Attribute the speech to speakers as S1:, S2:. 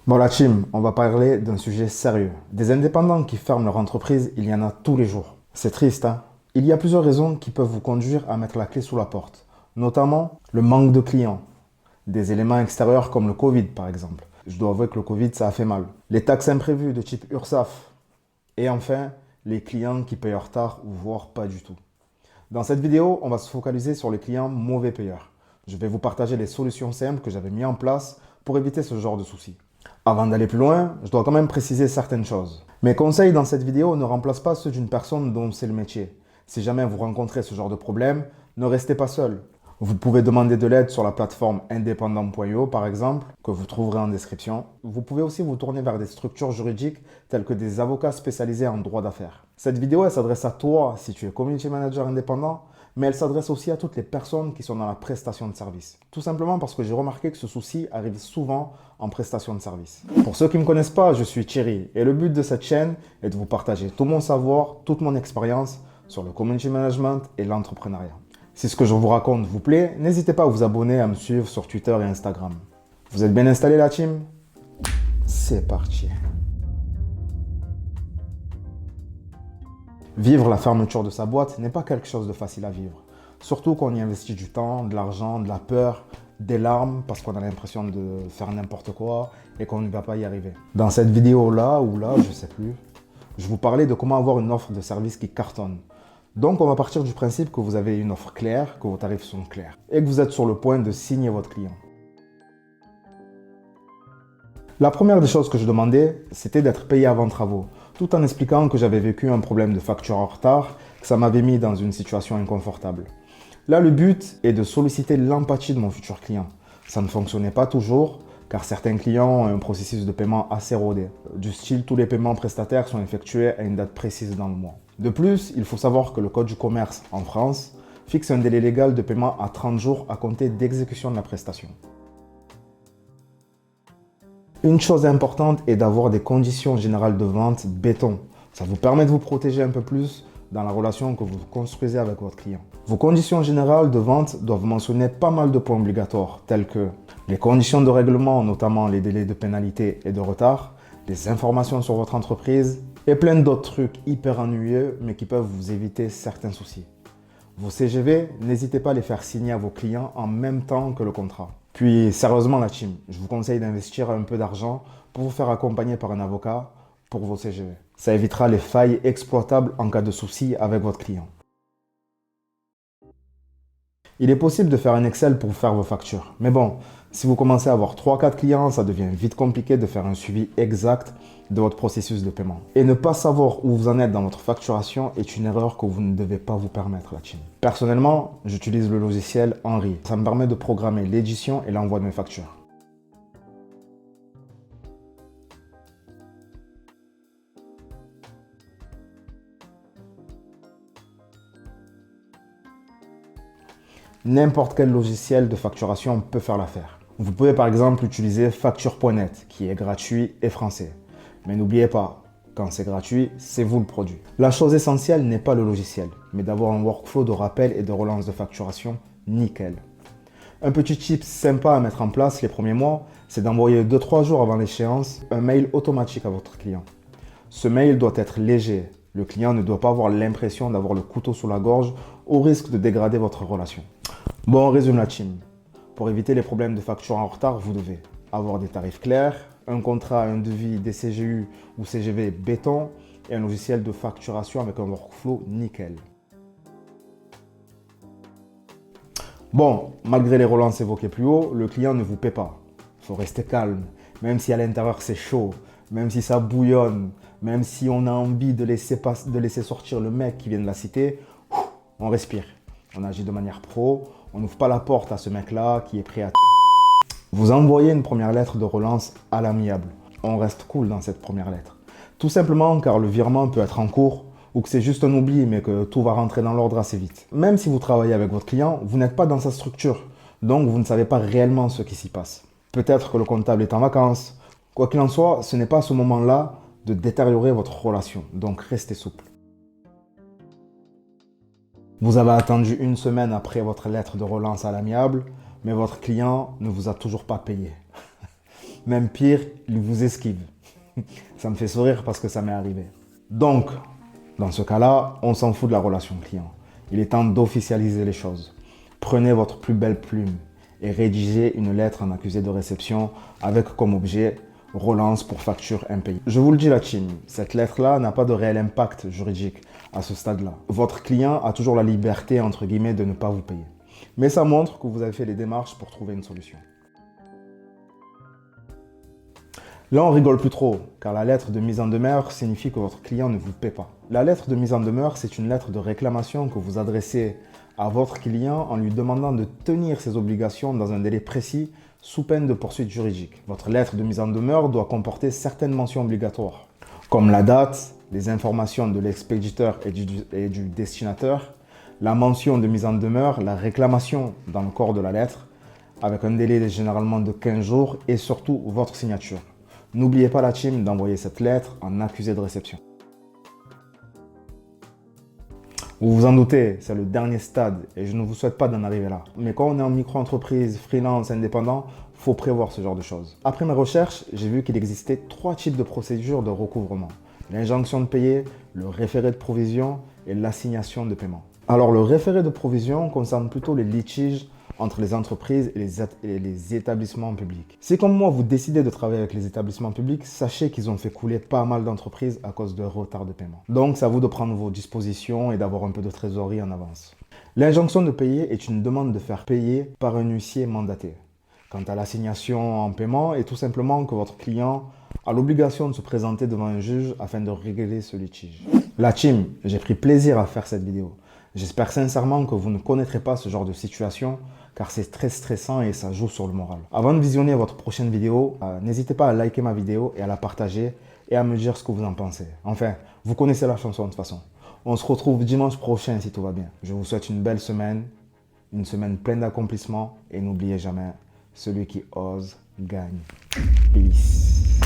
S1: Bon la team, on va parler d'un sujet sérieux. Des indépendants qui ferment leur entreprise, il y en a tous les jours. C'est triste, hein? Il y a plusieurs raisons qui peuvent vous conduire à mettre la clé sous la porte. Notamment le manque de clients. Des éléments extérieurs comme le Covid par exemple. Je dois avouer que le Covid ça a fait mal. Les taxes imprévues de type URSSAF. Et enfin, les clients qui payent en retard ou voire pas du tout. Dans cette vidéo, on va se focaliser sur les clients mauvais payeurs. Je vais vous partager les solutions simples que j'avais mis en place pour éviter ce genre de soucis. Avant d'aller plus loin, je dois quand même préciser certaines choses. Mes conseils dans cette vidéo ne remplacent pas ceux d'une personne dont c'est le métier. Si jamais vous rencontrez ce genre de problème, ne restez pas seul. Vous pouvez demander de l'aide sur la plateforme indépendant.io par exemple, que vous trouverez en description. Vous pouvez aussi vous tourner vers des structures juridiques telles que des avocats spécialisés en droit d'affaires. Cette vidéo elle s'adresse à toi si tu es community manager indépendant, mais elle s'adresse aussi à toutes les personnes qui sont dans la prestation de service. Tout simplement parce que j'ai remarqué que ce souci arrive souvent en prestation de service. Pour ceux qui ne me connaissent pas, je suis Thierry et le but de cette chaîne est de vous partager tout mon savoir, toute mon expérience sur le community management et l'entrepreneuriat. Si ce que je vous raconte vous plaît, n'hésitez pas à vous abonner, à me suivre sur Twitter et Instagram. Vous êtes bien installés la team? C'est parti. Vivre la fermeture de sa boîte n'est pas quelque chose de facile à vivre. Surtout qu'on y investit du temps, de l'argent, de la peur, des larmes parce qu'on a l'impression de faire n'importe quoi et qu'on ne va pas y arriver. Dans cette vidéo-là ou là, je sais plus, je vous parlais de comment avoir une offre de service qui cartonne. Donc on va partir du principe que vous avez une offre claire, que vos tarifs sont clairs et que vous êtes sur le point de signer votre client. La première des choses que je demandais, c'était d'être payé avant travaux, tout en expliquant que j'avais vécu un problème de facture en retard, que ça m'avait mis dans une situation inconfortable. Là, le but est de solliciter l'empathie de mon futur client. Ça ne fonctionnait pas toujours, car certains clients ont un processus de paiement assez rodé. Du style, tous les paiements prestataires sont effectués à une date précise dans le mois. De plus, il faut savoir que le Code du commerce en France fixe un délai légal de paiement à 30 jours à compter d'exécution de la prestation. Une chose importante est d'avoir des conditions générales de vente béton. Ça vous permet de vous protéger un peu plus dans la relation que vous construisez avec votre client. Vos conditions générales de vente doivent mentionner pas mal de points obligatoires, tels que les conditions de règlement, notamment les délais de pénalité et de retard, les informations sur votre entreprise et plein d'autres trucs hyper ennuyeux mais qui peuvent vous éviter certains soucis. Vos CGV, n'hésitez pas à les faire signer à vos clients en même temps que le contrat. Puis sérieusement la team, je vous conseille d'investir un peu d'argent pour vous faire accompagner par un avocat pour vos CGV. Ça évitera les failles exploitables en cas de souci avec votre client. Il est possible de faire un Excel pour faire vos factures. Mais bon, si vous commencez à avoir 3-4 clients, ça devient vite compliqué de faire un suivi exact de votre processus de paiement. Et ne pas savoir où vous en êtes dans votre facturation est une erreur que vous ne devez pas vous permettre, la team. Personnellement, j'utilise le logiciel Henry. Ça me permet de programmer l'édition et l'envoi de mes factures. N'importe quel logiciel de facturation peut faire l'affaire. Vous pouvez par exemple utiliser facture.net qui est gratuit et français. Mais n'oubliez pas, quand c'est gratuit, c'est vous le produit. La chose essentielle n'est pas le logiciel, mais d'avoir un workflow de rappel et de relance de facturation nickel. Un petit tip sympa à mettre en place les premiers mois, c'est d'envoyer 2-3 jours avant l'échéance un mail automatique à votre client. Ce mail doit être léger. Le client ne doit pas avoir l'impression d'avoir le couteau sous la gorge au risque de dégrader votre relation. Bon, on résume la team. Pour éviter les problèmes de facture en retard, vous devez avoir des tarifs clairs, un contrat, un devis, des CGU ou CGV béton et un logiciel de facturation avec un workflow nickel. Bon, malgré les relances évoquées plus haut, le client ne vous paie pas. Il faut rester calme, même si à l'intérieur c'est chaud, même si ça bouillonne, même si on a envie de laisser sortir le mec qui vient de la cité, on respire. On agit de manière pro, on n'ouvre pas la porte à ce mec-là qui est prêt à... Vous envoyez une première lettre de relance à l'amiable. On reste cool dans cette première lettre. Tout simplement car le virement peut être en cours ou que c'est juste un oubli mais que tout va rentrer dans l'ordre assez vite. Même si vous travaillez avec votre client, vous n'êtes pas dans sa structure, donc vous ne savez pas réellement ce qui s'y passe. Peut-être que le comptable est en vacances. Quoi qu'il en soit, ce n'est pas à ce moment-là de détériorer votre relation, donc restez souple. Vous avez attendu une semaine après votre lettre de relance à l'amiable, mais votre client ne vous a toujours pas payé. Même pire, il vous esquive. Ça me fait sourire parce que ça m'est arrivé. Donc, dans ce cas-là, on s'en fout de la relation client. Il est temps d'officialiser les choses. Prenez votre plus belle plume et rédigez une lettre en accusé de réception avec comme objet relance pour facture impayée. Je vous le dis la team, cette lettre-là n'a pas de réel impact juridique à ce stade-là. Votre client a toujours la liberté, entre guillemets, de ne pas vous payer. Mais ça montre que vous avez fait les démarches pour trouver une solution. Là, on rigole plus trop, car la lettre de mise en demeure signifie que votre client ne vous paie pas. La lettre de mise en demeure, c'est une lettre de réclamation que vous adressez à votre client en lui demandant de tenir ses obligations dans un délai précis sous peine de poursuite juridique. Votre lettre de mise en demeure doit comporter certaines mentions obligatoires, comme la date, les informations de l'expéditeur et du destinataire, la mention de mise en demeure, la réclamation dans le corps de la lettre, avec un délai généralement de 15 jours et surtout votre signature. N'oubliez pas la team d'envoyer cette lettre en accusé de réception. Vous vous en doutez, c'est le dernier stade et je ne vous souhaite pas d'en arriver là. Mais quand on est en micro-entreprise, freelance, indépendant, il faut prévoir ce genre de choses. Après mes recherches, j'ai vu qu'il existait 3 types de procédures de recouvrement. L'injonction de payer, le référé de provision et l'assignation de paiement. Alors le référé de provision concerne plutôt les litiges entre les entreprises et les établissements publics. Si comme moi vous décidez de travailler avec les établissements publics, sachez qu'ils ont fait couler pas mal d'entreprises à cause de retard de paiement. Donc c'est à vous de prendre vos dispositions et d'avoir un peu de trésorerie en avance. L'injonction de payer est une demande de faire payer par un huissier mandaté. Quant à l'assignation en paiement, est tout simplement que votre client a l'obligation de se présenter devant un juge afin de régler ce litige. La team, j'ai pris plaisir à faire cette vidéo. J'espère sincèrement que vous ne connaîtrez pas ce genre de situation car c'est très stressant et ça joue sur le moral. Avant de visionner votre prochaine vidéo, n'hésitez pas à liker ma vidéo et à la partager et à me dire ce que vous en pensez. Enfin, vous connaissez la chanson de toute façon. On se retrouve dimanche prochain si tout va bien. Je vous souhaite une belle semaine, une semaine pleine d'accomplissements et n'oubliez jamais, celui qui ose gagne. Peace.